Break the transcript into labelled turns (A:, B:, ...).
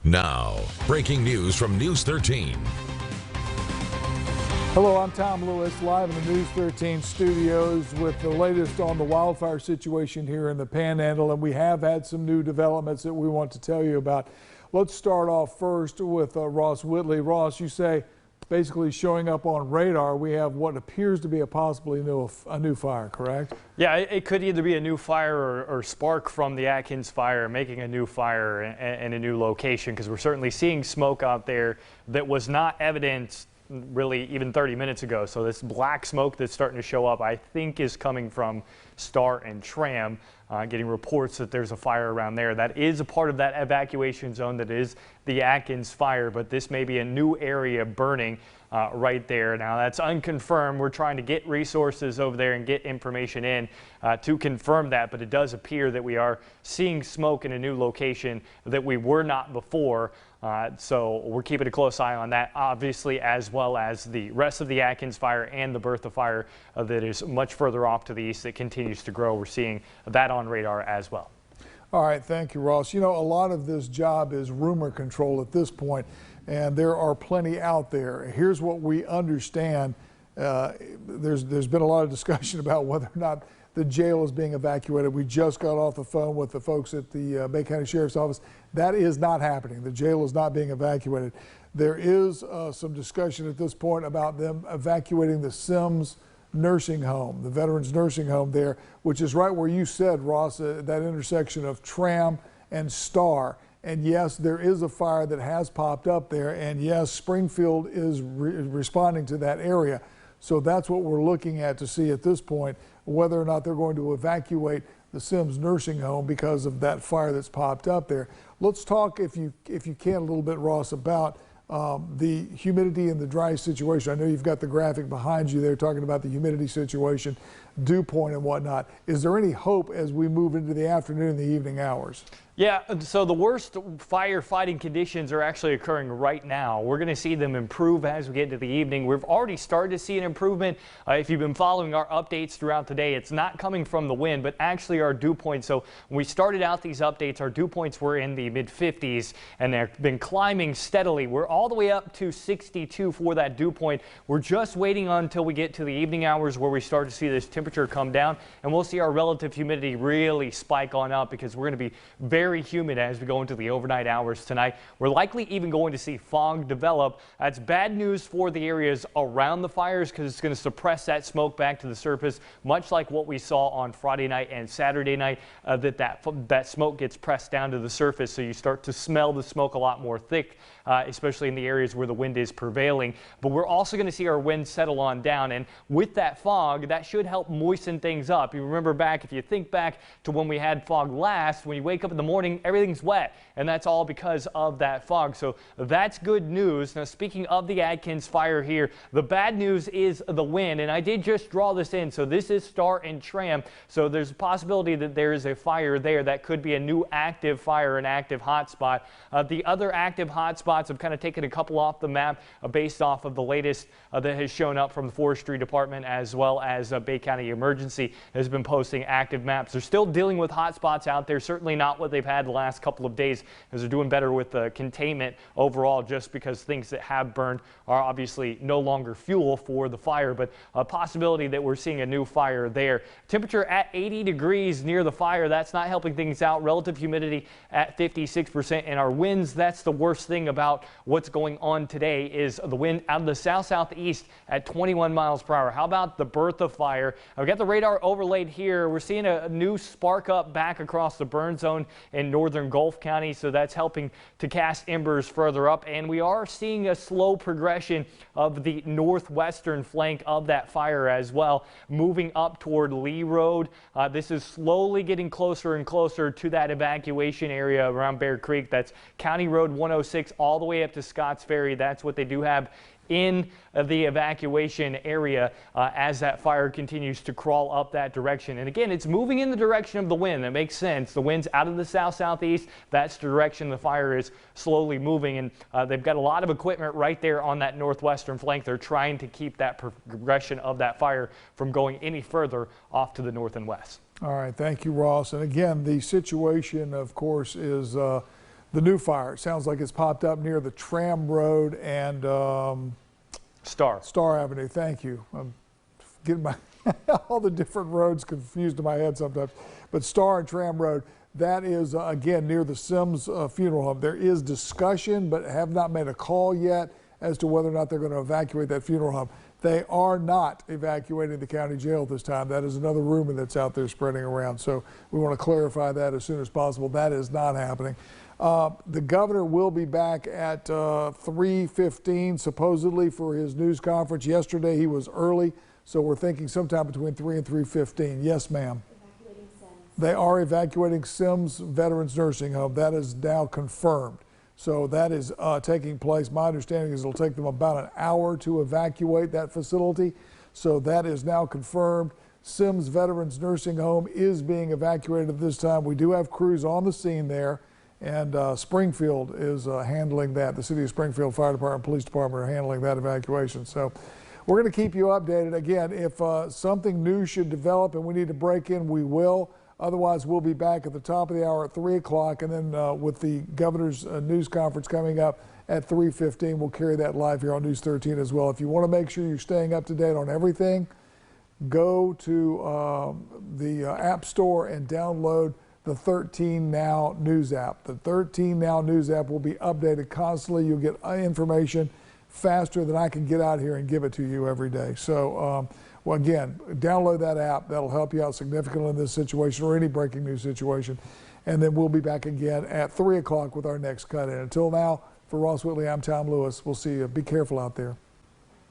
A: Now, breaking news from News 13.
B: Hello, I'm Tom Lewis, live in the News 13 studios with the latest on the wildfire situation here in the Panhandle, and we have had some new developments that we want to tell you about. Let's start off first with Ross Whitley. Ross, you say basically showing up on radar, we have what appears to be a new fire, correct?
C: Yeah, it could either be a new fire or spark from the Atkins fire, making a new fire in a new location, because we're certainly seeing smoke out there that was not evident really even 30 minutes ago. So this black smoke that's starting to show up, I think, is coming from Star and Tram. Getting reports that there's a fire around there. That is a part of that evacuation zone that is the Atkins fire, but this may be a new area burning right there. Now that's unconfirmed. We're trying to get resources over there and get information in to confirm that, but it does appear that we are seeing smoke in a new location that we were not before. So we're keeping a close eye on that, obviously, as well as the rest of the Atkins fire and the Bertha fire that is much further off to the east that continues to grow. We're seeing that on radar as well.
B: All right, thank you, Ross. You know, a lot of this job is rumor control at this point, and there are plenty out there. Here's what we understand. There's been a lot of discussion about whether or not the jail is being evacuated. We just got off the phone with the folks at the Bay County Sheriff's Office. That is not happening. The jail is not being evacuated. There is some discussion at this point about them evacuating the Sims nursing home, the Veterans Nursing Home there, which is right where you said, Ross, that intersection of Tram and Star. And yes, there is a fire that has popped up there, and yes, Springfield is responding to that area. So that's what we're looking at to see at this point, whether or not they're going to evacuate the Sims nursing home because of that fire that's popped up there. Let's talk, if you can, a little bit, Ross, about the humidity and the dry situation. I know you've got the graphic behind you there talking about the humidity situation, dew point and whatnot. Is there any hope as we move into the afternoon and the evening hours?
C: Yeah, so the worst firefighting conditions are actually occurring right now. We're going to see them improve as we get into the evening. We've already started to see an improvement. If you've been following our updates throughout the day, it's not coming from the wind, but actually our dew points. So when we started out these updates, our dew points were in the mid-50s, and they've been climbing steadily. We're all the way up to 62 for that dew point. We're just waiting until we get to the evening hours where we start to see this temperature come down, and we'll see our relative humidity really spike on up, because we're going to be very humid as we go into the overnight hours tonight. We're likely even going to see fog develop. That's bad news for the areas around the fires, because it's going to suppress that smoke back to the surface, much like what we saw on Friday night and Saturday night, that smoke gets pressed down to the surface, so you start to smell the smoke a lot more thick, especially in the areas where the wind is prevailing. But we're also going to see our wind settle on down, and with that fog, that should help moisten things up. You remember back, if you think back to when we had fog last, when you wake up in the morning, everything's wet, and that's all because of that fog. So that's good news. Now, speaking of the Atkins fire here, the bad news is the wind, and I did just draw this in. So this is Star and Tram. So there's a possibility that there is a fire there that could be a new active fire, an active hotspot. The other active hotspots, I've kind of taken a couple off the map based off of the latest that has shown up from the Forestry Department, as well as Bay County Emergency has been posting active maps. They're still dealing with hotspots out there, certainly not what they've had the last couple of days, because they're doing better with containment overall, just because things that have burned are obviously no longer fuel for the fire, but a possibility that we're seeing a new fire there. Temperature at 80 degrees near the fire, that's not helping things out. Relative humidity at 56%, and our winds, that's the worst thing about what's going on today, is the wind out of the south-southeast at 21 miles per hour. How about the Bertha fire? I've got the radar overlaid here. We're seeing a new spark up back across the burn zone in northern Gulf County, so that's helping to cast embers further up, and we are seeing a slow progression of the northwestern flank of that fire as well, moving up toward Lee Road. This is slowly getting closer and closer to that evacuation area around Bear Creek. That's County Road 106 all the way up to Scotts Ferry. That's what they do have in the evacuation area as that fire continues to crawl up that direction. And again, it's moving in the direction of the wind. That makes sense. The wind's out of the south-southeast. That's the direction the fire is slowly moving. And they've got a lot of equipment right there on that northwestern flank. They're trying to keep that progression of that fire from going any further off to the north and west.
B: All right. Thank you, Ross. And again, the situation, of course, is the new fire. It sounds like it's popped up near the Tram Road and Star Avenue. Thank you. I'm getting my all the different roads confused in my head sometimes. But Star and Tram Road, that is again near the Sims funeral home. There is discussion, but have not made a call yet as to whether or not they're going to evacuate that funeral home. They are not evacuating the county jail this time. That is another rumor that's out there spreading around. So we want to clarify that as soon as possible. That is not happening. The governor will be back at 3:15 supposedly for his news conference. Yesterday he was early, so we're thinking sometime between 3 and 3:15. Yes, ma'am.
D: Evacuating Sims.
B: They are evacuating Sims Veterans Nursing Home. That is now confirmed. So that is taking place. My understanding is it'll take them about an hour to evacuate that facility. So that is now confirmed. Sims Veterans Nursing Home is being evacuated at this time. We do have crews on the scene there, and Springfield is handling that. The City of Springfield Fire Department, Police Department are handling that evacuation. So we're going to keep you updated. Again, if something new should develop and we need to break in, we will. Otherwise, we'll be back at the top of the hour at 3 o'clock, and then with the governor's news conference coming up at 3:15, we'll carry that live here on News 13 as well. If you want to make sure you're staying up to date on everything, go to the App Store and download the 13 Now News app. The 13 Now News app will be updated constantly. You'll get information faster than I can get out here and give it to you every day. So, well, again, download that app. That'll help you out significantly in this situation or any breaking news situation. And then we'll be back again at 3 o'clock with our next cut-in. Until now, for Ross Whitley, I'm Tom Lewis. We'll see you. Be careful out there.